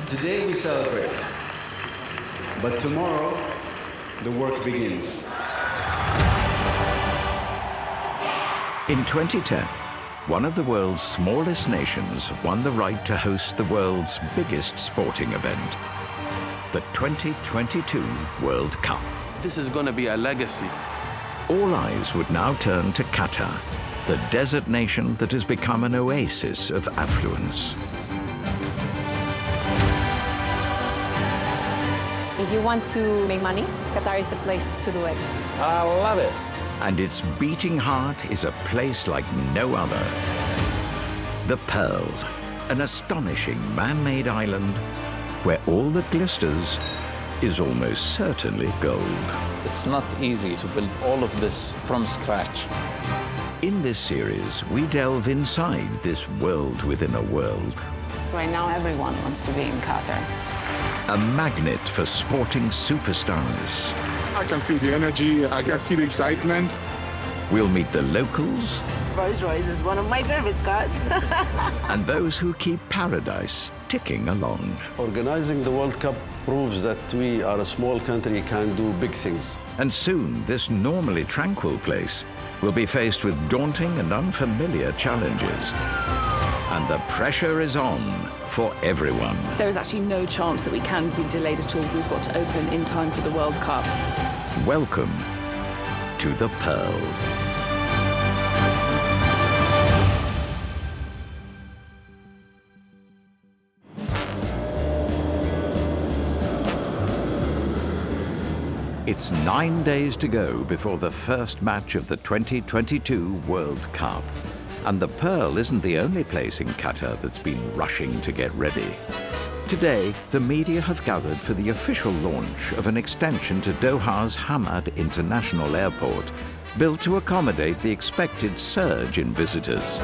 Today we celebrate, but tomorrow the work begins. In 2010, one of the world's smallest nations won the right to host the world's biggest sporting event, the 2022 World Cup. This is going to be a legacy. All eyes would now turn to Qatar, the desert nation that has become an oasis of affluence. If you want to make money, Qatar is a place to do it. I love it. And its beating heart is a place like no other. The Pearl, an astonishing man-made island where all that glisters is almost certainly gold. It's not easy to build all of this from scratch. In this series, we delve inside this world within a world. Right now, everyone wants to be in Qatar. A magnet for sporting superstars. I can feel the energy, I can see the excitement. We'll meet the locals. Rolls-Royce is one of my favorite cars. And those who keep paradise ticking along. Organizing the World Cup proves that we are a small country, can do big things. And soon, this normally tranquil place will be faced with daunting and unfamiliar challenges. And the pressure is on for everyone. There is actually no chance that we can be delayed at all. We've got to open in time for the World Cup. Welcome to the Pearl. It's 9 days to go before the first match of the 2022 World Cup. And the Pearl isn't the only place in Qatar that's been rushing to get ready. Today, the media have gathered for the official launch of an extension to Doha's Hamad International Airport, built to accommodate the expected surge in visitors.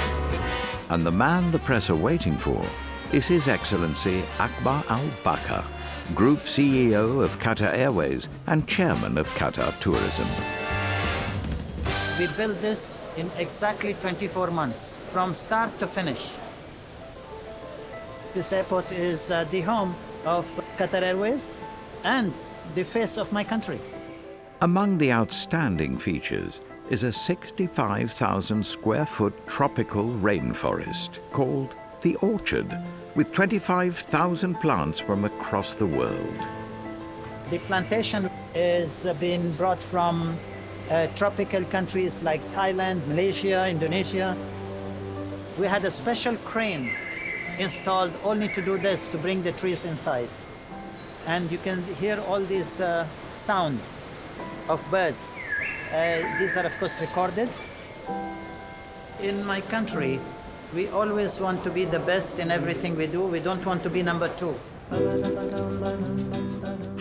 And the man the press are waiting for is His Excellency Akbar Al-Bakr, Group CEO of Qatar Airways and Chairman of Qatar Tourism. We built this in exactly 24 months, from start to finish. This airport is the home of Qatar Airways and the face of my country. Among the outstanding features is a 65,000 square foot tropical rainforest called the Orchard, with 25,000 plants from across the world. The plantation is being brought from tropical countries like Thailand, Malaysia, Indonesia. We had a special crane installed only to do this, to bring the trees inside. And you can hear all this sound of birds. These are, of course, recorded. In my country, we always want to be the best in everything we do. We don't want to be number two.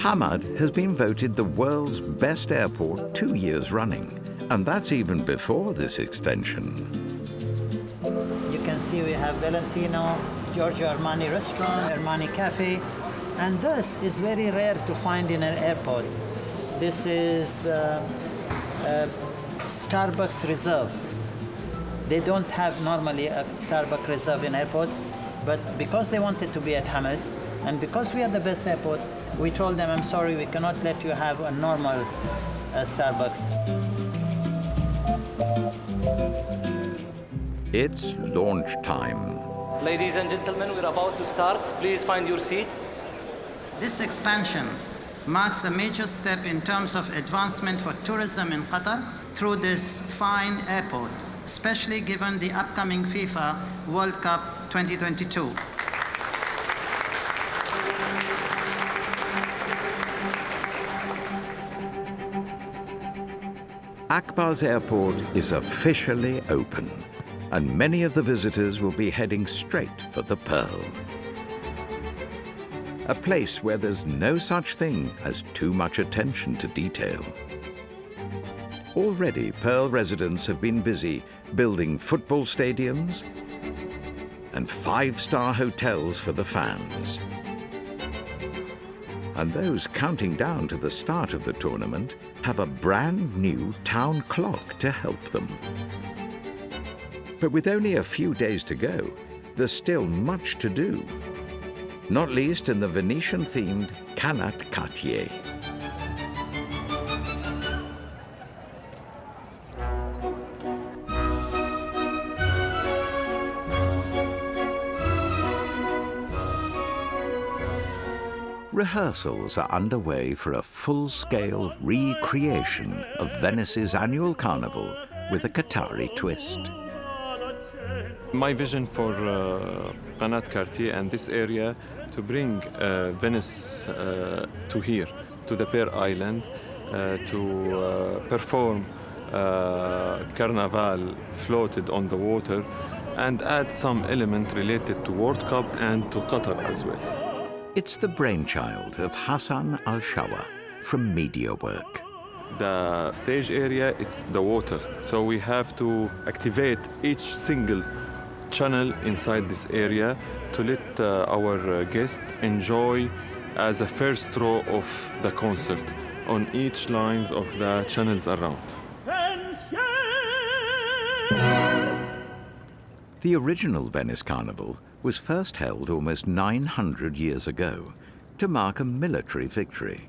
Hamad has been voted the world's best airport 2 years running, and that's even before this extension. You can see we have Valentino, Giorgio Armani restaurant, Armani cafe, and this is very rare to find in an airport. This is Starbucks Reserve. They don't have normally a Starbucks Reserve in airports, but because they wanted to be at Hamad, and because we are the best airport, we told them, I'm sorry, we cannot let you have a normal Starbucks. It's launch time. Ladies and gentlemen, we're about to start. Please find your seat. This expansion marks a major step in terms of advancement for tourism in Qatar through this fine airport, especially given the upcoming FIFA World Cup 2022. Akbar's airport is officially open, and many of the visitors will be heading straight for the Pearl. A place where there's no such thing as too much attention to detail. Already, Pearl residents have been busy building football stadiums and five-star hotels for the fans. And those counting down to the start of the tournament have a brand new town clock to help them. But with only a few days to go, there's still much to do. not least in the Venetian-themed Canat Cartier. Rehearsals are underway for a full-scale recreation of Venice's annual carnival with a Qatari twist. My vision for Qanat Cartier and this area to bring Venice to here, to the Pearl Island, to perform Carnival floated on the water and add some element related to World Cup and to Qatar as well. It's the brainchild of Hassan Al-Shawa from Media Work. The stage area, it's the water. So we have to activate each single channel inside this area to let our guests enjoy as a first row of the concert on each lines of the channels around. The original Venice Carnival was first held almost 900 years ago to mark a military victory.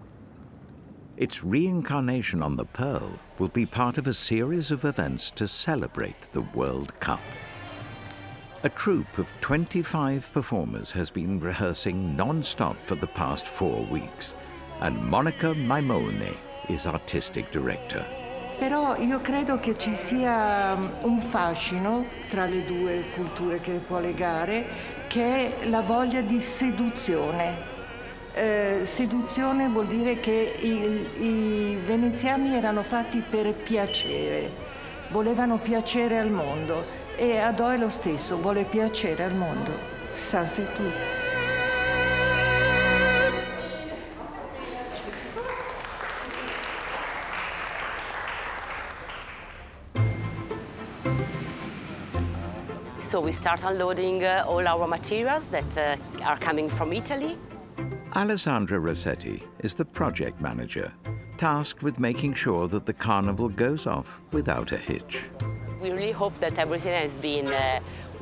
Its reincarnation on the Pearl will be part of a series of events to celebrate the World Cup. A troupe of 25 performers has been rehearsing non-stop for the past 4 weeks, and Monica Maimone is artistic director. Però io credo che ci sia un fascino tra le due culture che può legare, che è la voglia di seduzione. Seduzione vuol dire che i veneziani erano fatti per piacere, volevano piacere al mondo e Adò è lo stesso, vuole piacere al mondo. Ça c'est tout. So we start unloading all our materials that are coming from Italy. Alessandra Rossetti is the project manager, tasked with making sure that the carnival goes off without a hitch. We really hope that everything has been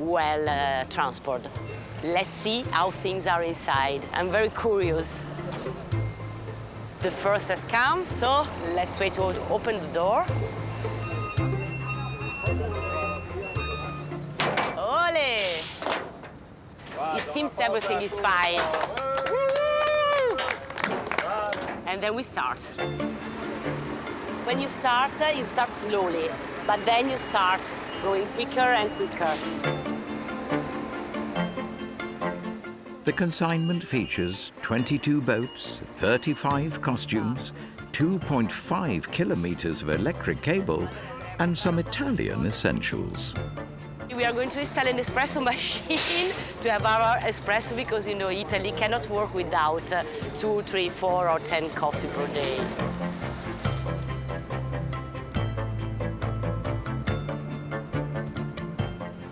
well transported. Let's see how things are inside. I'm very curious. The first has come, so let's wait to open the door. It seems everything is fine. And then we start. When you start slowly, but then you start going quicker and quicker. The consignment features 22 boats, 35 costumes, 2.5 kilometers of electric cable, and some Italian essentials. We are going to install an espresso machine to have our espresso because, you know, Italy cannot work without 2, 3, 4 or 10 coffee per day.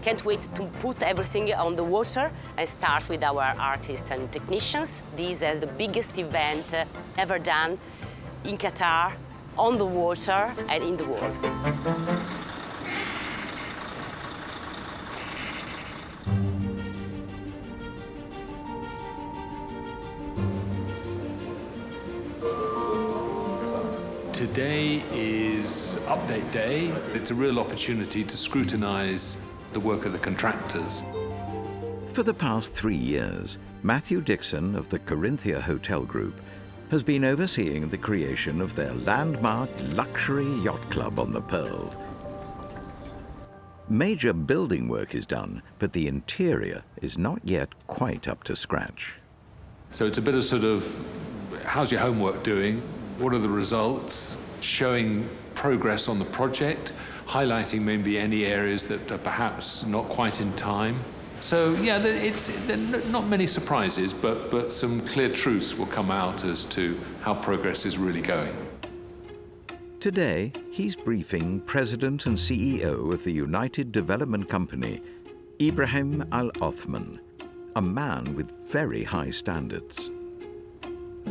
Can't wait to put everything on the water and start with our artists and technicians. This is the biggest event ever done in Qatar, on the water and in the world. Today is update day. It's a real opportunity to scrutinize the work of the contractors. For the past 3 years, Matthew Dixon of the Corinthia Hotel Group has been overseeing the creation of their landmark luxury yacht club on the Pearl. Major building work is done, but the interior is not yet quite up to scratch. So it's a bit of sort of, how's your homework doing? What are the results? Showing progress on the project, highlighting maybe any areas that are perhaps not quite in time. So yeah, there are not many surprises, but some clear truths will come out as to how progress is really going. Today, he's briefing President and CEO of the United Development Company, Ibrahim Al-Othman, a man with very high standards.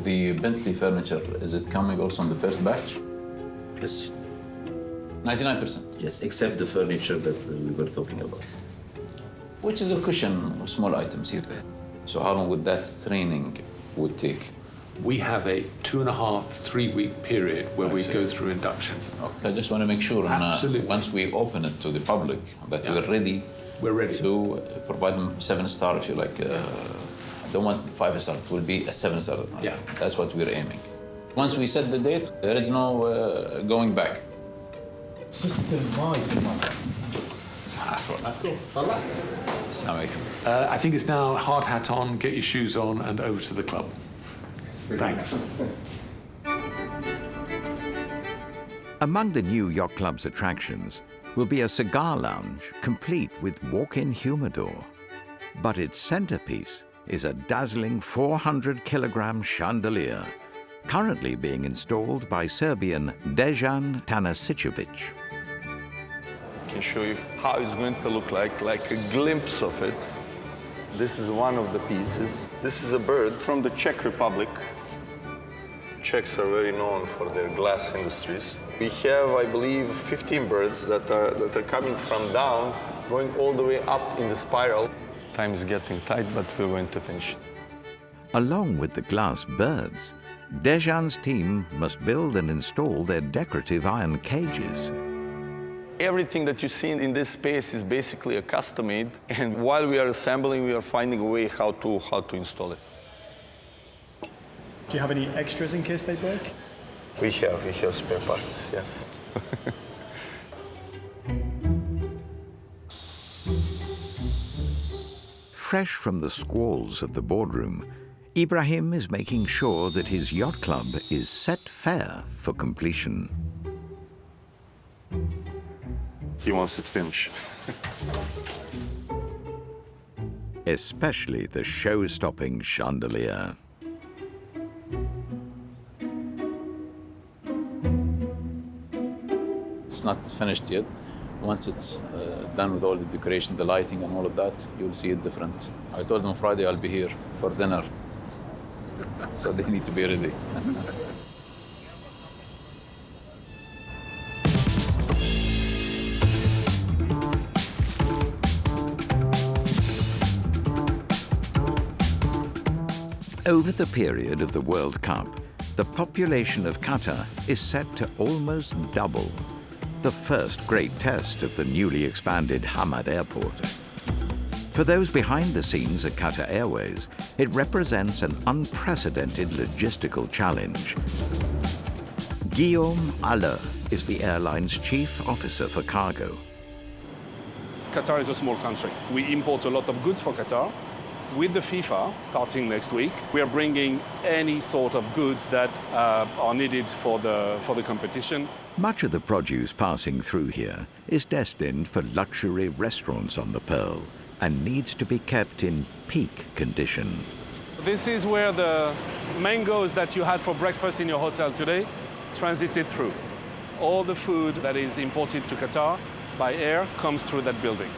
The Bentley furniture, is it coming also on the first batch? Yes. 99%? Yes, except the furniture that we were talking about. Which is a cushion, small items here. So how long would that training would take? We have a 2.5, 3 week period where we go through induction. Okay, I just want to make sure Absolutely. Once we open it to the public that we're ready. We're ready to provide them 7-star, if you like. I don't want 5-star, it will be a 7-star. Yeah. That's what we're aiming. Once we set the date, there is no going back. I think it's now hard hat on, get your shoes on, and over to the club. Thanks. Among the new yacht club's attractions will be a cigar lounge complete with walk-in humidor. But its centerpiece is a dazzling 400-kilogram chandelier, currently being installed by Serbian Dejan Tanasicevic. I can show you how it's going to look like a glimpse of it. This is one of the pieces. This is a bird from the Czech Republic. Czechs are very known for their glass industries. We have, I believe, 15 birds that are coming from down, going all the way up in the spiral. Time is getting tight, but we're going to finish. Along with the glass birds, Dejan's team must build and install their decorative iron cages. Everything that you see in this space is basically a custom-made, and while we are assembling, we are finding a way how to install it. Do you have any extras in case they break? We have spare parts, yes. Fresh from the squalls of the boardroom, Ibrahim is making sure that his yacht club is set fair for completion. He wants it finished. Especially the show-stopping chandelier. It's not finished yet. Once it's done with all the decoration, the lighting and all of that, you'll see it different. I told them Friday I'll be here for dinner. So they need to be ready. Over the period of the World Cup, the population of Qatar is set to almost double, the first great test of the newly expanded Hamad Airport. For those behind the scenes at Qatar Airways, it represents an unprecedented logistical challenge. Guillaume Aller is the airline's chief officer for cargo. Qatar is a small country. We import a lot of goods for Qatar. With the FIFA, starting next week, we are bringing any sort of goods that are needed for the competition. Much of the produce passing through here is destined for luxury restaurants on the Pearl and needs to be kept in peak condition. This is where the mangoes that you had for breakfast in your hotel today transited through. All the food that is imported to Qatar by air comes through that building.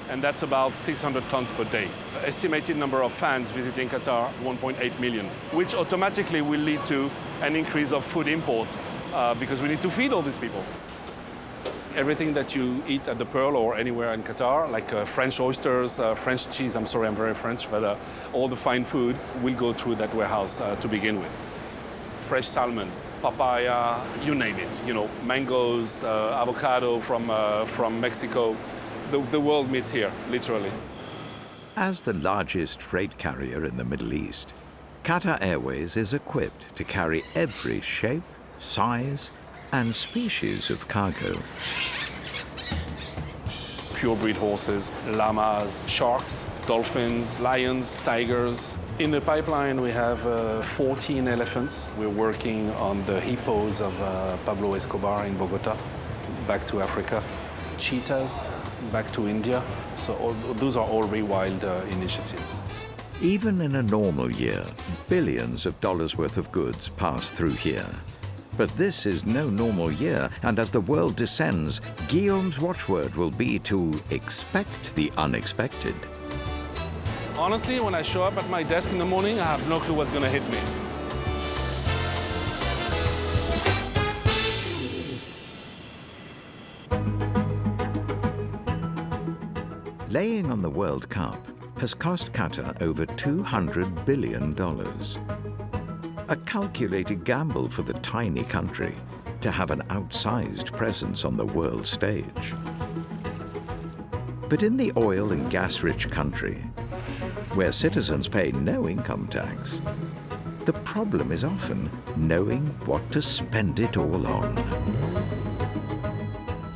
And that's about 600 tons per day. The estimated number of fans visiting Qatar, 1.8 million, which automatically will lead to an increase of food imports because we need to feed all these people. Everything that you eat at the Pearl or anywhere in Qatar, like French oysters, French cheese, I'm sorry, I'm very French, but all the fine food will go through that warehouse to begin with. Fresh salmon, papaya, you name it, mangoes, avocado from Mexico. The world meets here, literally. As the largest freight carrier in the Middle East, Qatar Airways is equipped to carry every shape, size, and species of cargo. Purebred horses, llamas, sharks, dolphins, lions, tigers. In the pipeline, we have 14 elephants. We're working on the hippos of Pablo Escobar in Bogota, back to Africa. Cheetahs, back to India. So those are all rewild initiatives. Even in a normal year, billions of dollars worth of goods pass through here. But this is no normal year, and as the world descends, Guillaume's watchword will be to expect the unexpected. Honestly, when I show up at my desk in the morning, I have no clue what's going to hit me. Laying on the World Cup, has cost Qatar over $200 billion. A calculated gamble for the tiny country to have an outsized presence on the world stage. But in the oil and gas-rich country, where citizens pay no income tax, the problem is often knowing what to spend it all on.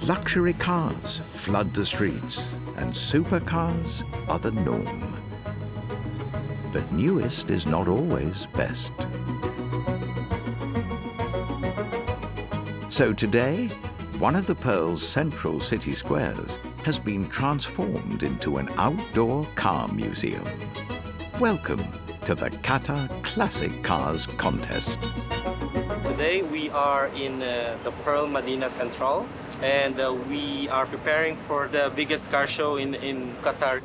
Luxury cars flood the streets, and supercars are the norm. But newest is not always best. So today, one of the Pearl's central city squares has been transformed into an outdoor car museum. Welcome to the Qatar Classic Cars Contest. Today we are in the Pearl Medina Central, and we are preparing for the biggest car show in Qatar.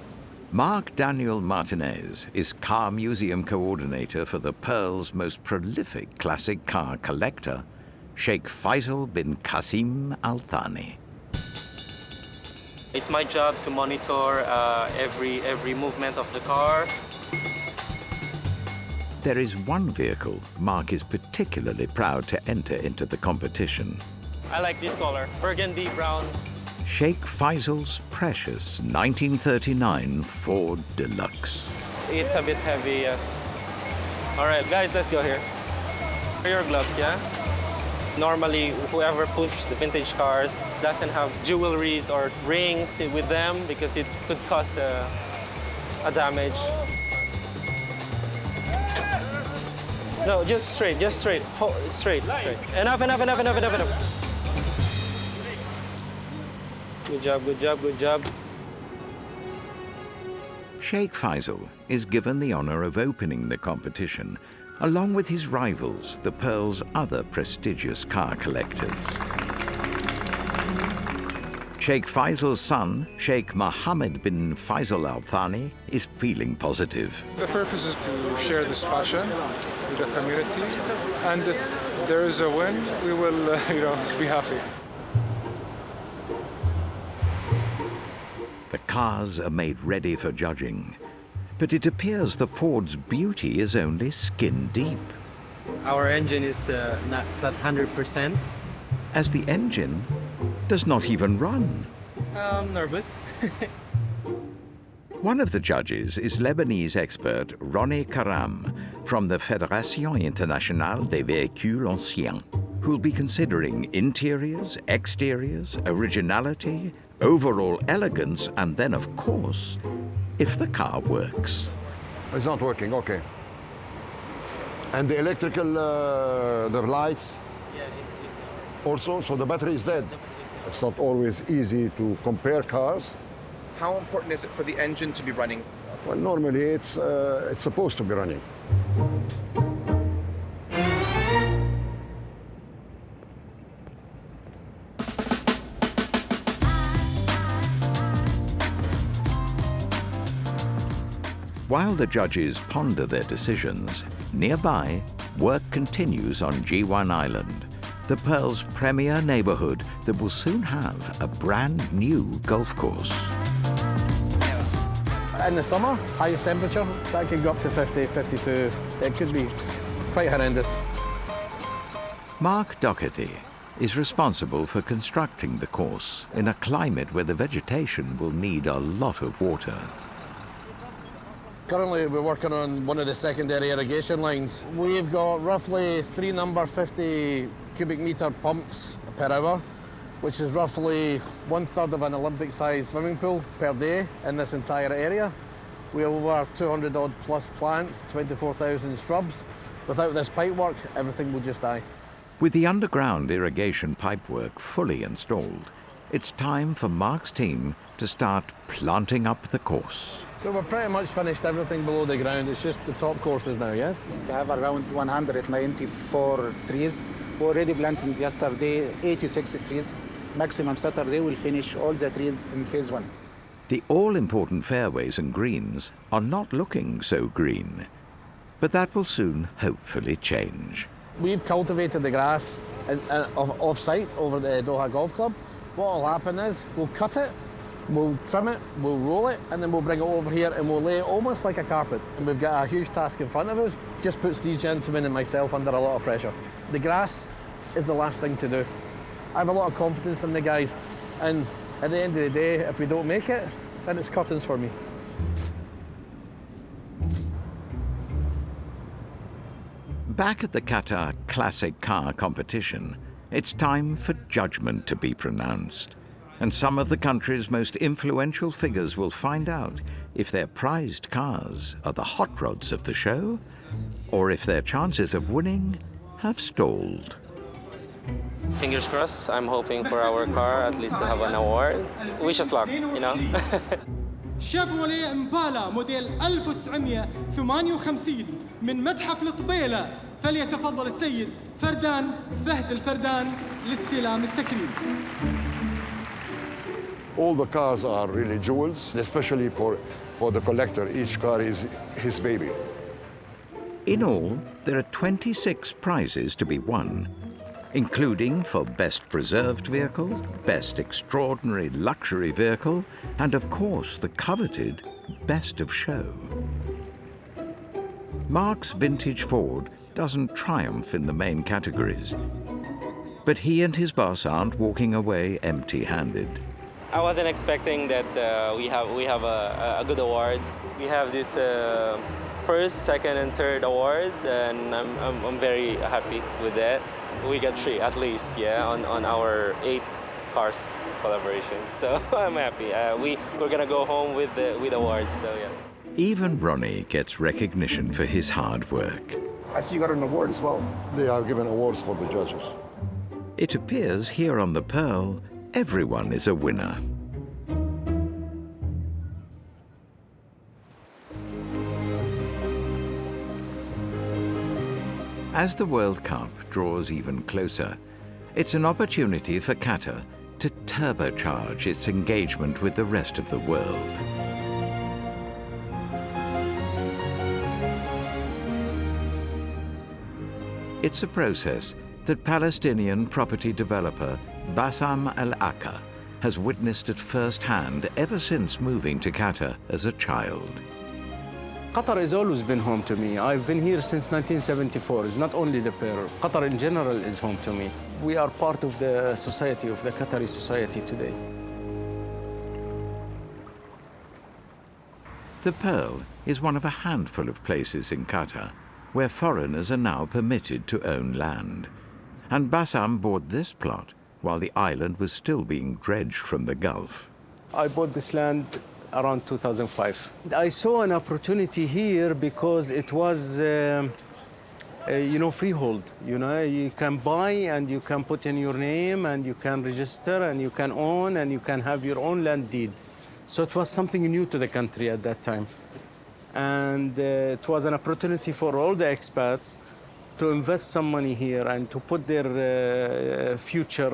Mark Daniel Martinez is car museum coordinator for the Pearl's most prolific classic car collector, Sheikh Faisal bin Qasim Al Thani. It's my job to monitor every movement of the car. There is one vehicle Mark is particularly proud to enter into the competition. I like this color, burgundy brown. Sheikh Faisal's precious 1939 Ford Deluxe. It's a bit heavy, yes. All right, guys, let's go here. Your gloves, yeah? Normally, whoever pushes the vintage cars doesn't have jewelries or rings with them because it could cause a damage. No, just straight, straight. Enough. Good job. Sheikh Faisal is given the honor of opening the competition, along with his rivals, the Pearl's other prestigious car collectors. Sheikh Faisal's son, Sheikh Mohammed bin Faisal Al Thani, is feeling positive. The purpose is to share this passion with the community, and if there is a win, we will, be happy. The cars are made ready for judging, but it appears the Ford's beauty is only skin deep. Our engine is not 100%. As the engine does not even run. I'm nervous. One of the judges is Lebanese expert Ronnie Karam from the Fédération Internationale des Véhicules Anciens, who'll be considering interiors, exteriors, originality, overall elegance, and then, of course, if the car works. It's not working, okay. And the electrical, the lights? Yeah, it's also, so the battery is dead. It's not always easy to compare cars. How important is it for the engine to be running? Well, normally it's supposed to be running. While the judges ponder their decisions, nearby, work continues on G1 Island, the Pearl's premier neighborhood that will soon have a brand new golf course. In the summer, highest temperature, that could go up to 50, 52. It could be quite horrendous. Mark Doherty is responsible for constructing the course in a climate where the vegetation will need a lot of water. Currently, we're working on one of the secondary irrigation lines. We've got roughly 3 number 50 cubic meter pumps per hour, which is roughly 1/3 of an Olympic-sized swimming pool per day in this entire area. We have over 200 odd plus plants, 24,000 shrubs. Without this pipe work, everything will just die. With the underground irrigation pipework fully installed, it's time for Mark's team to start planting up the course. So we're pretty much finished everything below the ground. It's just the top courses now, yes? We have around 194 trees. We already planted yesterday 86 trees. Maximum Saturday we'll finish all the trees in phase 1. The all-important fairways and greens are not looking so green, but that will soon hopefully change. We've cultivated the grass off-site over the Doha Golf Club. What will happen is we'll cut it We'll trim it, we'll roll it, and then we'll bring it over here and we'll lay it almost like a carpet. And we've got a huge task in front of us. Just puts these gentlemen and myself under a lot of pressure. The grass is the last thing to do. I have a lot of confidence in the guys, and at the end of the day, if we don't make it, then it's curtains for me. Back at the Qatar Classic Car Competition, it's time for judgment to be pronounced. And some of the country's most influential figures will find out if their prized cars are the hot rods of the show, or if their chances of winning have stalled. Fingers crossed, I'm hoping for our car at least to have an award. Wish us luck, you know? شيفروليه امبالا موديل 1958 من متحف الطبيلة. فليتفضل السيد فردان فهد الفردان لاستلام التكريم. All the cars are really jewels, especially for the collector. Each car is his baby. In all, there are 26 prizes to be won, including for Best Preserved Vehicle, Best Extraordinary Luxury Vehicle, and of course the coveted Best of Show. Mark's vintage Ford doesn't triumph in the main categories, but he and his boss aren't walking away empty-handed. I wasn't expecting that we have a good awards. We have this first, second, and third awards, and I'm very happy with that. We got 3 at least, yeah, on our 8 cars collaborations. So I'm happy. We're gonna go home with awards. So yeah. Even Ronnie gets recognition for his hard work. I see you got an award as well. They are given awards for the judges. It appears here on the Pearl, everyone is a winner. As the World Cup draws even closer, it's an opportunity for Qatar to turbocharge its engagement with the rest of the world. It's a process that Palestinian property developer Bassam Al-Aqqa has witnessed at first hand ever since moving to Qatar as a child. Qatar has always been home to me. I've been here since 1974. It's not only the Pearl. Qatar in general is home to me. We are part of the society, of the Qatari society today. The Pearl is one of a handful of places in Qatar where foreigners are now permitted to own land. And Bassam bought this plot while the island was still being dredged from the Gulf. I bought this land around 2005. I saw an opportunity here because it was, freehold. You can buy and you can put in your name and you can register and you can own and you can have your own land deed. So it was something new to the country at that time. And it was an opportunity for all the expats to invest some money here and to put their future,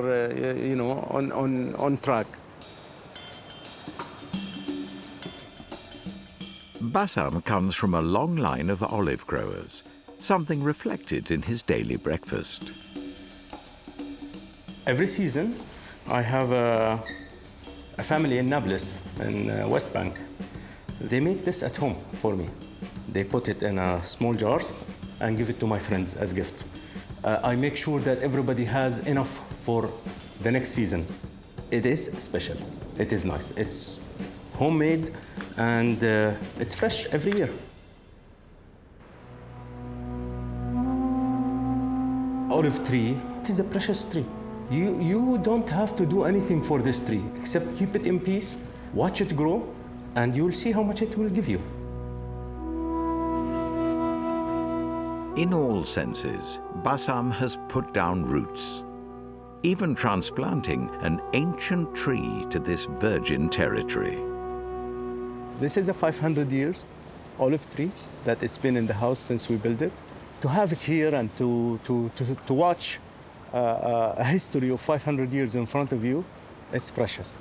on track. Bassam comes from a long line of olive growers, something reflected in his daily breakfast. Every season, I have a family in Nablus, in West Bank. They make this at home for me. They put it in small jars and give it to my friends as gifts. I make sure that everybody has enough for the next season. It is special. It is nice. It's homemade and it's fresh every year. Olive tree, it is a precious tree. You don't have to do anything for this tree except keep it in peace, watch it grow, and you'll see how much it will give you. In all senses, Bassam has put down roots, even transplanting an ancient tree to this virgin territory. This is a 500 years olive tree that it's been in the house since we built it. To have it here and to watch a history of 500 years in front of you, it's precious.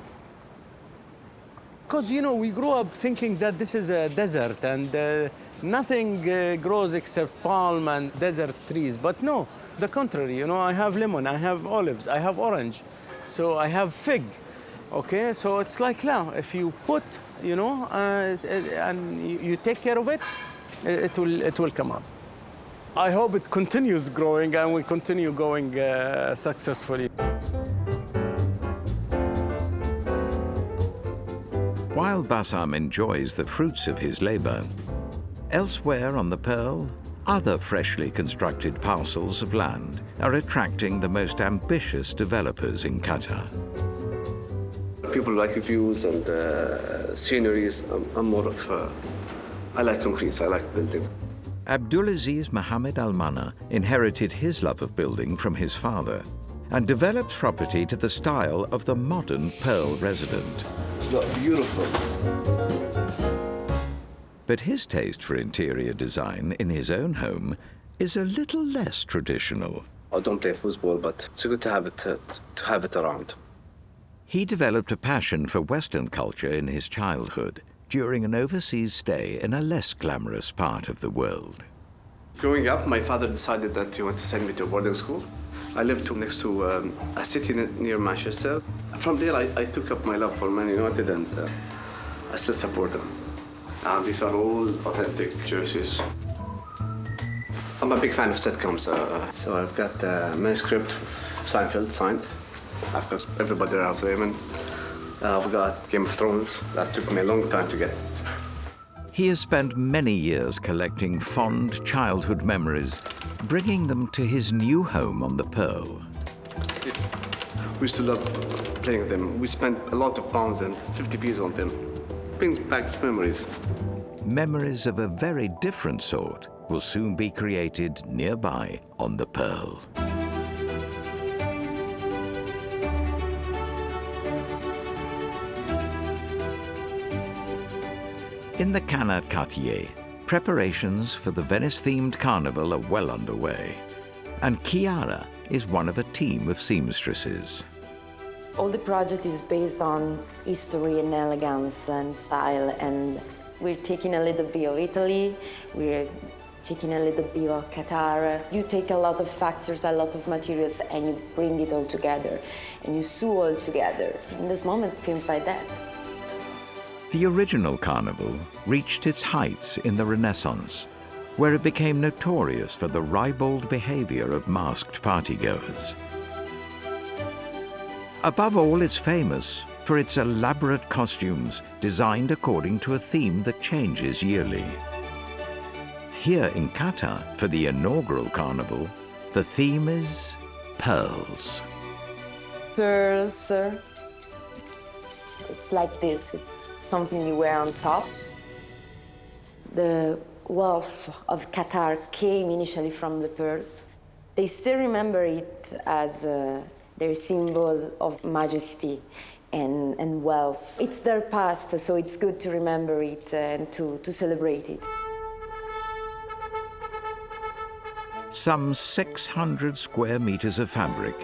Because, we grew up thinking that this is a desert and nothing grows except palm and desert trees. But no, the contrary, I have lemon, I have olives, I have orange, so I have fig. Okay, so it's like now, if you put, you know, and you take care of it, it will come up. I hope it continues growing and we continue going successfully. While Bassam enjoys the fruits of his labor, elsewhere on the Pearl, other freshly constructed parcels of land are attracting the most ambitious developers in Qatar. People like views and sceneries. I'm more of, I like concrete, I like buildings. Abdulaziz Mohammed Al-Mana inherited his love of building from his father and developed property to the style of the modern Pearl resident. Beautiful. But his taste for interior design in his own home is a little less traditional. I don't play football, but it's good to have it around. He developed a passion for Western culture in his childhood during an overseas stay in a less glamorous part of the world. Growing up, my father decided that he wanted to send me to a boarding school. I lived next to a city near Manchester. From there, I took up my love for Man United, and I still support them. And these are all authentic jerseys. I'm a big fan of sitcoms, so I've got the manuscript of Seinfeld signed. I've got Everybody Loves Raymond. I've got Game of Thrones. That took me a long time to get. He has spent many years collecting fond childhood memories, bringing them to his new home on the Pearl. We used to love playing with them. We spent a lot of pounds and 50p's on them. Brings back memories. Memories of a very different sort will soon be created nearby on the Pearl. In the Canard Quartier, preparations for the Venice-themed carnival are well underway, and Chiara is one of a team of seamstresses. All the project is based on history and elegance and style, and we're taking a little bit of Italy, we're taking a little bit of Qatar. You take a lot of factors, a lot of materials, and you bring it all together, and you sew all together. So in this moment, it feels like that. The original carnival reached its heights in the Renaissance, where it became notorious for the ribald behavior of masked partygoers. Above all, it's famous for its elaborate costumes designed according to a theme that changes yearly. Here in Qatar, for the inaugural carnival, the theme is pearls. Pearls. It's like this. It's something you wear on top. The wealth of Qatar came initially from the pearls. They still remember it as their symbol of majesty and wealth. It's their past, so it's good to remember it and to celebrate it. Some 600 square meters of fabric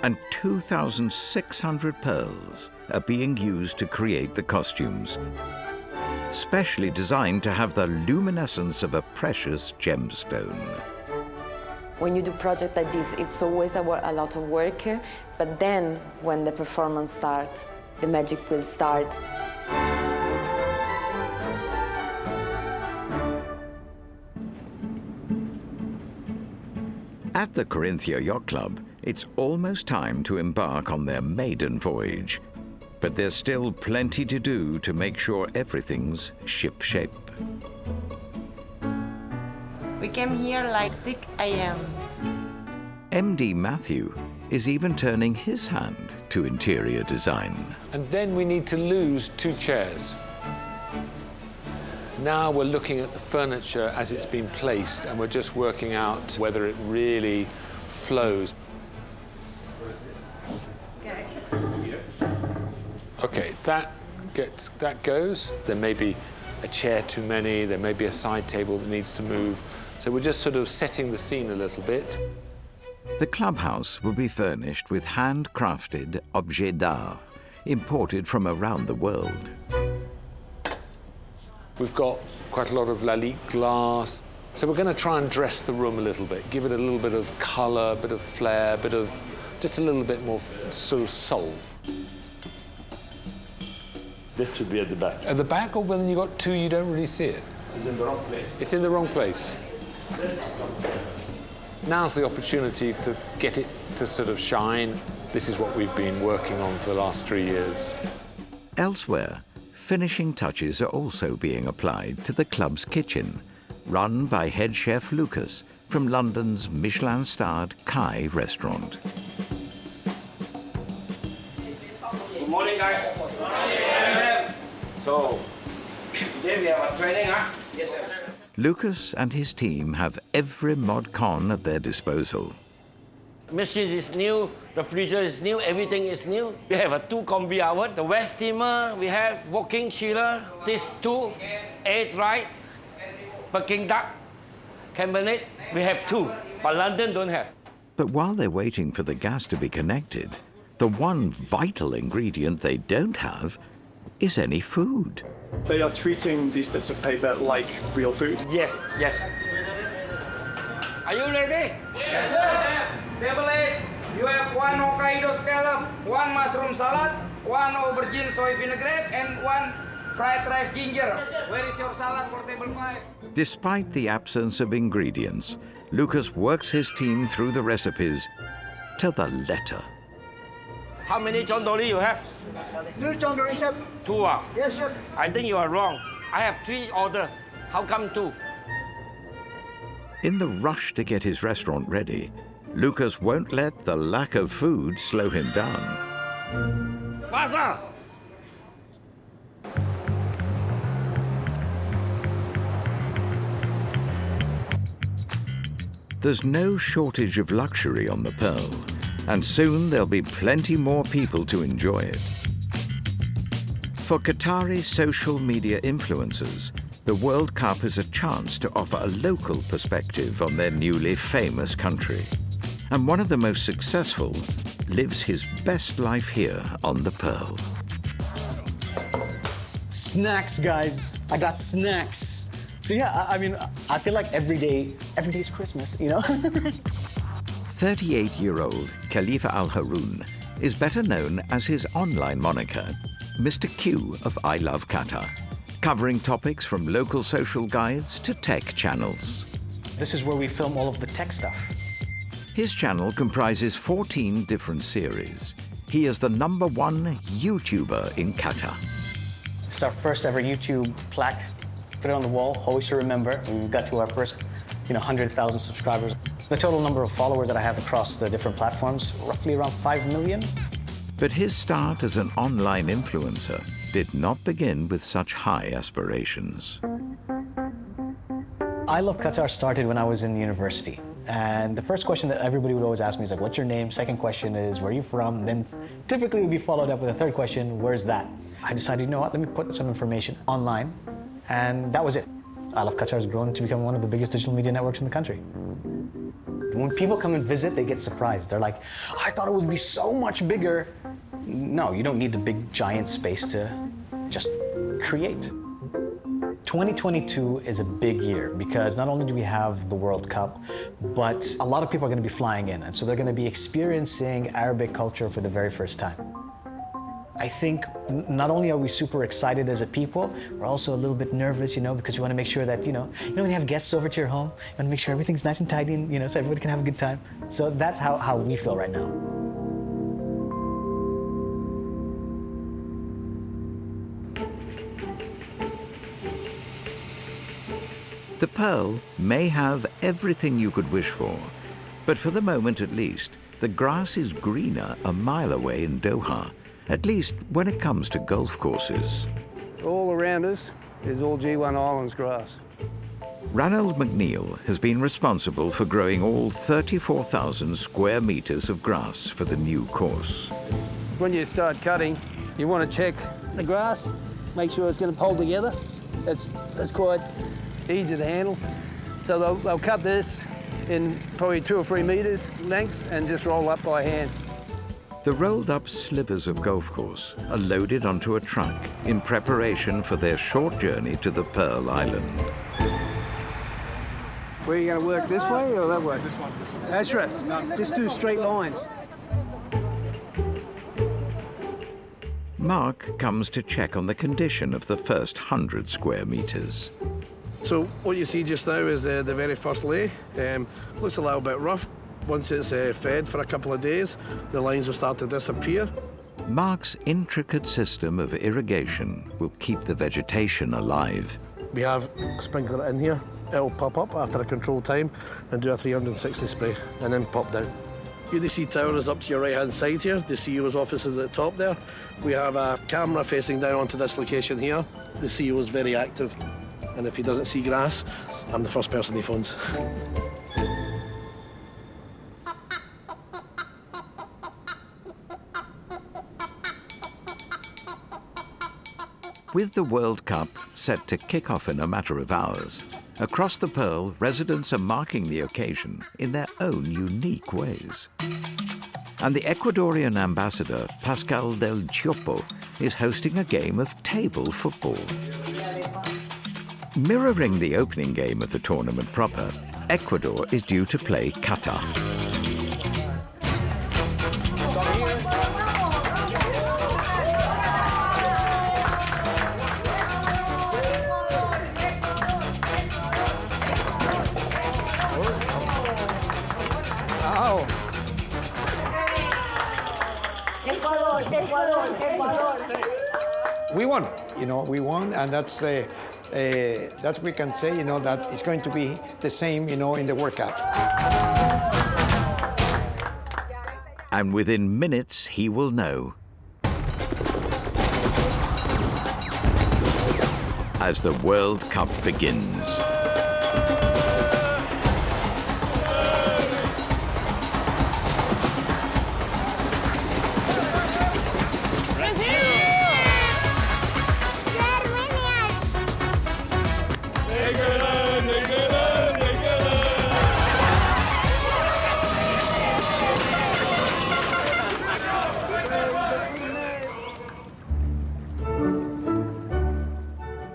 and 2,600 pearls are being used to create the costumes, specially designed to have the luminescence of a precious gemstone. When you do a project like this, it's always a lot of work, but then when the performance starts, the magic will start. At the Corinthia Yacht Club, it's almost time to embark on their maiden voyage. But there's still plenty to do to make sure everything's ship-shape. We came here like 6 a.m. MD Matthew is even turning his hand to interior design. And then we need to lose 2 chairs. Now we're looking at the furniture as it's been placed, and we're just working out whether it really flows. Okay, that goes. There may be a chair too many, there may be a side table that needs to move. So we're just sort of setting the scene a little bit. The clubhouse will be furnished with handcrafted objets d'art, imported from around the world. We've got quite a lot of Lalique glass. So we're going to try and dress the room a little bit, give it a little bit of colour, a bit of flair, just a little bit more sort of soul. This should be at the back. At the back, or when you got two, you don't really see it? It's in the wrong place. It's in the wrong place. Now's the opportunity to get it to sort of shine. This is what we've been working on for the last 3 years. Elsewhere, finishing touches are also being applied to the club's kitchen, run by head chef Lucas from London's Michelin-starred Kai restaurant. Good morning, guys. So, today we have a training, huh? Yes, sir. Lucas and his team have every mod con at their disposal. Machine is new, the freezer is new, everything is new. We have a 2 combi oven, the west steamer, we have walking chiller, this 2, air dry, Peking duck, cabinet, we have 2, but London don't have. But while they're waiting for the gas to be connected, the one vital ingredient they don't have is any food. They are treating these bits of paper like real food. Yes, yes. Are you ready? Yes, sir. Beverly, you have 1 Hokkaido scallop, 1 mushroom salad, 1 aubergine soy vinaigrette, and 1 fried rice ginger. Where is your salad for table 5? Despite the absence of ingredients, Lucas works his team through the recipes to the letter. How many chondori you have? 2 chondori, chef. 2 Yes, chef. I think you are wrong. I have 3 orders. How come 2? In the rush to get his restaurant ready, Lucas won't let the lack of food slow him down. Faster! There's no shortage of luxury on the Pearl, and soon there'll be plenty more people to enjoy it. For Qatari social media influencers, the World Cup is a chance to offer a local perspective on their newly famous country. And one of the most successful lives his best life here on the Pearl. Snacks, guys. I got snacks. So yeah, I mean, I feel like every day is Christmas, you know? 38-year-old Khalifa Al Haroun is better known as his online moniker, Mr. Q of I Love Qatar, covering topics from local social guides to tech channels. This is where we film all of the tech stuff. His channel comprises 14 different series. He is the #1 YouTuber in Qatar. It's our first ever YouTube plaque. Put it on the wall, always to remember. We got to our first, 100,000 subscribers. The total number of followers that I have across the different platforms, roughly around 5 million. But his start as an online influencer did not begin with such high aspirations. I Love Qatar started when I was in university. And the first question that everybody would always ask me is like, what's your name? Second question is, where are you from? Then typically it would be followed up with a third question, where's that? I decided, you know what, let me put some information online. And that was it. I Love Qatar has grown to become one of the biggest digital media networks in the country. When people come and visit, they get surprised. They're like, I thought it would be so much bigger. No, you don't need a big giant space to just create. 2022 is a big year because not only do we have the World Cup, but a lot of people are going to be flying in. And so they're going to be experiencing Arabic culture for the very first time. I think not only are we super excited as a people, we're also a little bit nervous, because we want to make sure that, when you have guests over to your home, you want to make sure everything's nice and tidy and, so everybody can have a good time. So that's how we feel right now. The Pearl may have everything you could wish for, but for the moment at least, the grass is greener a mile away in Doha, at least when it comes to golf courses. All around us is all G1 Islands grass. Ranald McNeil has been responsible for growing all 34,000 square meters of grass for the new course. When you start cutting, you want to check the grass, make sure it's going to hold together. That's quite easy to handle. So they'll cut this in probably 2 or 3 meters length and just roll up by hand. The rolled-up slivers of golf course are loaded onto a truck in preparation for their short journey to the Pearl Island. Where are you going to work, this way or that way? This one. That's right. Just do straight lines. Mark comes to check on the condition of the first 100 square meters. So what you see just now is the very first lay. Looks a little bit rough. Once it's fed for a couple of days, the lines will start to disappear. Mark's intricate system of irrigation will keep the vegetation alive. We have a sprinkler in here. It'll pop up after a controlled time and do a 360 spray and then pop down. UDC tower is up to your right-hand side here. The CEO's office is at the top there. We have a camera facing down onto this location here. The CEO is very active, and if he doesn't see grass, I'm the first person he phones. With the World Cup set to kick off in a matter of hours, across the Pearl, residents are marking the occasion in their own unique ways. And the Ecuadorian ambassador, Pascal del Chiopo, is hosting a game of table football. Mirroring the opening game of the tournament proper, Ecuador is due to play Qatar. We won, we won, and that's we can say, that it's going to be the same, in the World Cup. And within minutes, he will know. As the World Cup begins.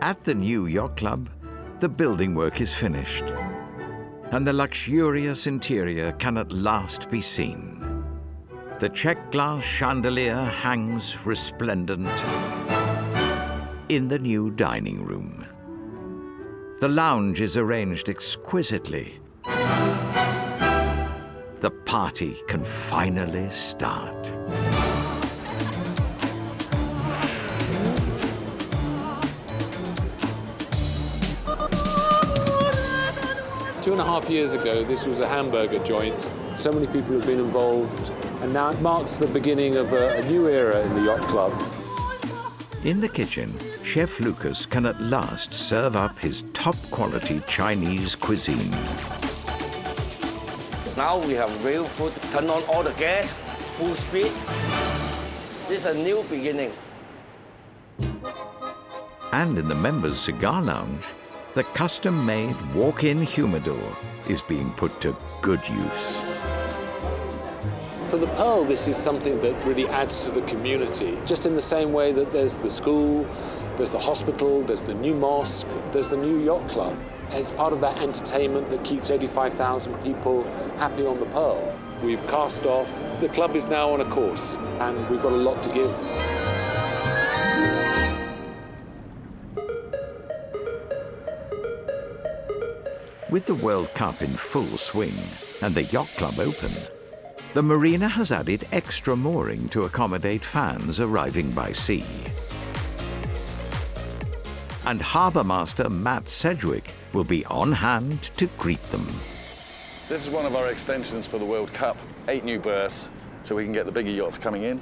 At the new yacht club, the building work is finished, and the luxurious interior can at last be seen. The check glass chandelier hangs resplendent in the new dining room. The lounge is arranged exquisitely. The party can finally start. 2.5 years ago, this was a hamburger joint. So many people have been involved, and now it marks the beginning of a new era in the yacht club. In the kitchen, Chef Lucas can at last serve up his top-quality Chinese cuisine. Now we have real food. Turn on all the gas, full speed. This is a new beginning. And in the members' cigar lounge, the custom-made walk-in humidor is being put to good use. For the Pearl, this is something that really adds to the community, just in the same way that there's the school, there's the hospital, there's the new mosque, there's the new yacht club. It's part of that entertainment that keeps 85,000 people happy on the Pearl. We've cast off. The club is now on a course, and we've got a lot to give. With the World Cup in full swing and the yacht club open, the marina has added extra mooring to accommodate fans arriving by sea. And harbour master Matt Sedgwick will be on hand to greet them. This is one of our extensions for the World Cup. 8 new berths, so we can get the bigger yachts coming in.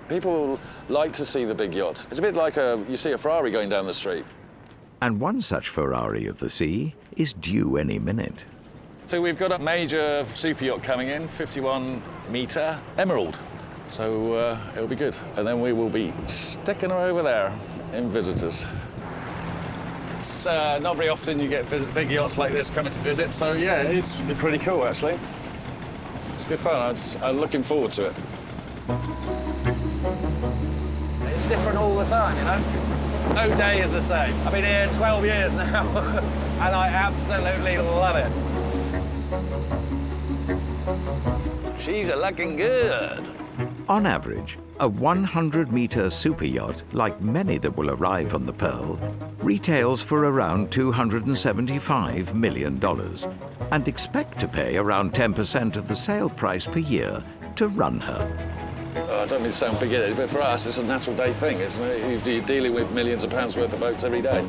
People like to see the big yachts. It's a bit like you see a Ferrari going down the street. And one such Ferrari of the sea is due any minute. So we've got a major super yacht coming in, 51-metre Emerald. So it'll be good. And then we will be sticking her over there in visitors. It's not very often you get big yachts like this coming to visit, so yeah, it's pretty cool actually. It's good fun. I'm looking forward to it. It's different all the time, you know? No day is the same. I've been here 12 years now, and I absolutely love it. She's looking good. On average, a 100-meter super yacht, like many that will arrive on the Pearl, retails for around $275 million and expect to pay around 10% of the sale price per year to run her. I don't mean to sound big-headed, but for us, it's a natural day thing, isn't it? You're dealing with millions of pounds worth of boats every day.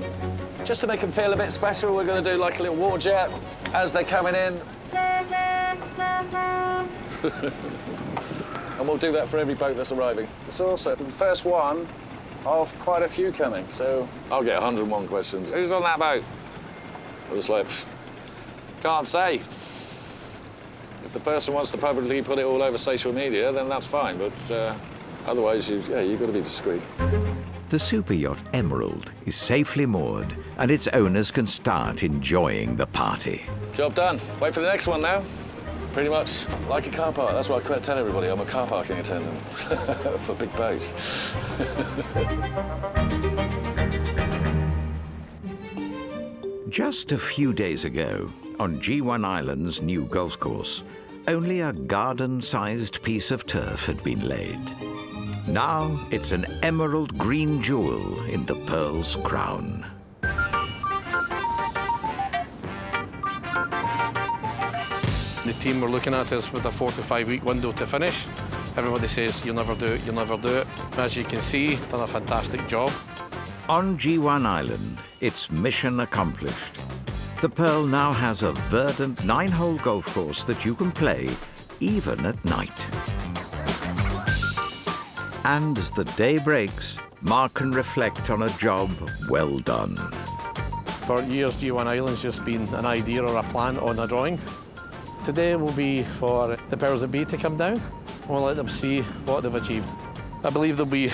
Just to make them feel a bit special, we're going to do like a little water jet as they're coming in. And we'll do that for every boat that's arriving. It's also the first one of quite a few coming, so I'll get 101 questions. Who's on that boat? I was like, can't say. If the person wants to publicly put it all over social media, then that's fine, but otherwise, you've got to be discreet. The super yacht Emerald is safely moored, and its owners can start enjoying the party. Job done. Wait for the next one now. Pretty much like a car park. That's what I tell everybody. I'm a car parking attendant for big boats. Just a few days ago, on G1 Island's new golf course, only a garden-sized piece of turf had been laid. Now it's an emerald green jewel in the Pearl's crown. The team were looking at us with a 4 to 5 week window to finish. Everybody says, you'll never do it, you'll never do it. As you can see, done a fantastic job. On G1 Island, it's mission accomplished. The Pearl now has a verdant 9-hole golf course that you can play even at night. And as the day breaks, Mark can reflect on a job well done. For years, G1 Island's just been an idea or a plan on a drawing. Today will be for the powers that be to come down. We'll let them see what they've achieved. I believe there'll be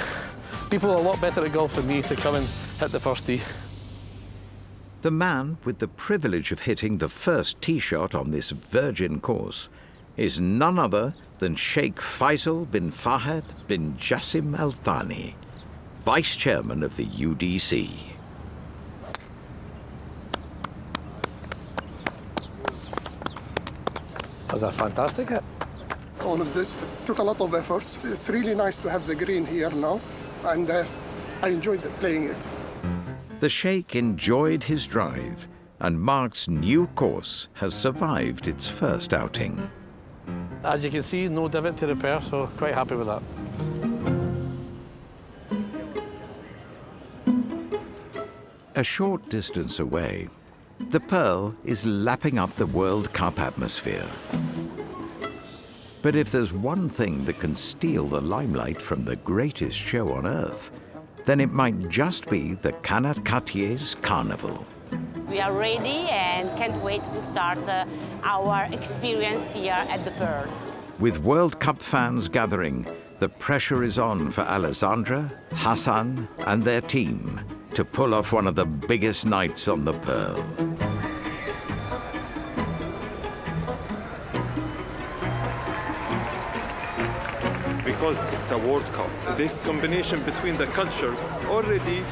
people a lot better at golf than me to come and hit the first tee. The man with the privilege of hitting the first tee shot on this virgin course is none other than Sheikh Faisal bin Fahad bin Jassim Al Thani, Vice Chairman of the UDC. Was that fantastic? All of this took a lot of efforts. It's really nice to have the green here now, and I enjoyed playing it. The Sheikh enjoyed his drive, and Mark's new course has survived its first outing. As you can see, no divot to repair, so quite happy with that. A short distance away, the Pearl is lapping up the World Cup atmosphere. But if there's one thing that can steal the limelight from the greatest show on earth, then it might just be the Qatari's Carnival. We are ready and can't wait to start our experience here at the Pearl. With World Cup fans gathering, the pressure is on for Alessandra, Hassan, and their team to pull off one of the biggest nights on the Pearl. Because it's a World Cup. This combination between the cultures, already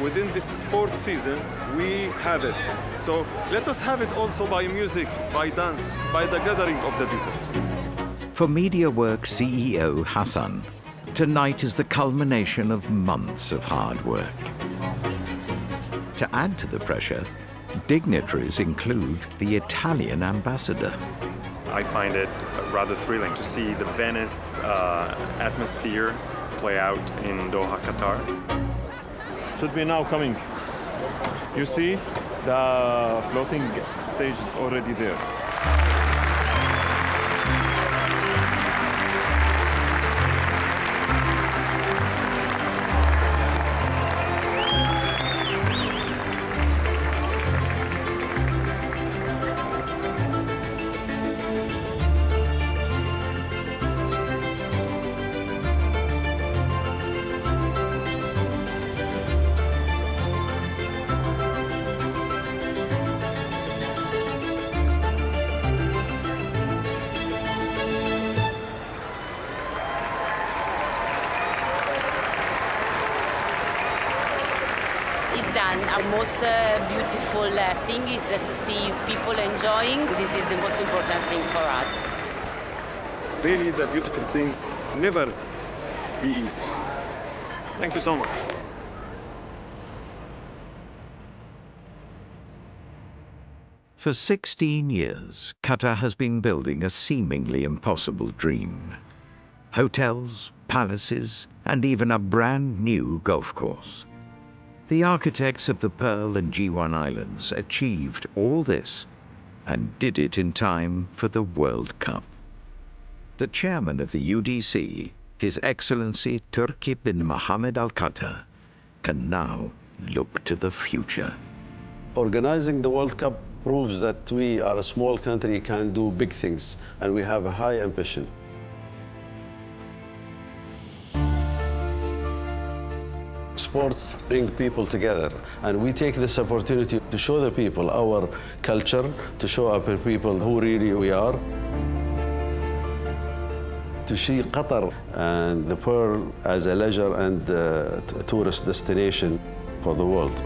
within this sports season, we have it. So let us have it also by music, by dance, by the gathering of the people. For MediaWorks CEO Hassan, tonight is the culmination of months of hard work. To add to the pressure, dignitaries include the Italian ambassador. I find it rather thrilling to see the Venice atmosphere play out in Doha, Qatar. Should be now coming. You see, the floating stage is already there. Our most beautiful thing is to see people enjoying. This is the most important thing for us. Really, the beautiful things never be easy. Thank you so much. For 16 years, Qatar has been building a seemingly impossible dream. Hotels, palaces, and even a brand new golf course. The architects of the Pearl and G1 Islands achieved all this and did it in time for the World Cup. The chairman of the UDC, His Excellency Turki bin Mohammed Al Qatar, can now look to the future. Organizing the World Cup proves that we are a small country, can do big things, and we have a high ambition. Sports bring people together, and we take this opportunity to show the people our culture, to show our people who really we are. To see Qatar and the Pearl as a leisure and tourist destination for the world.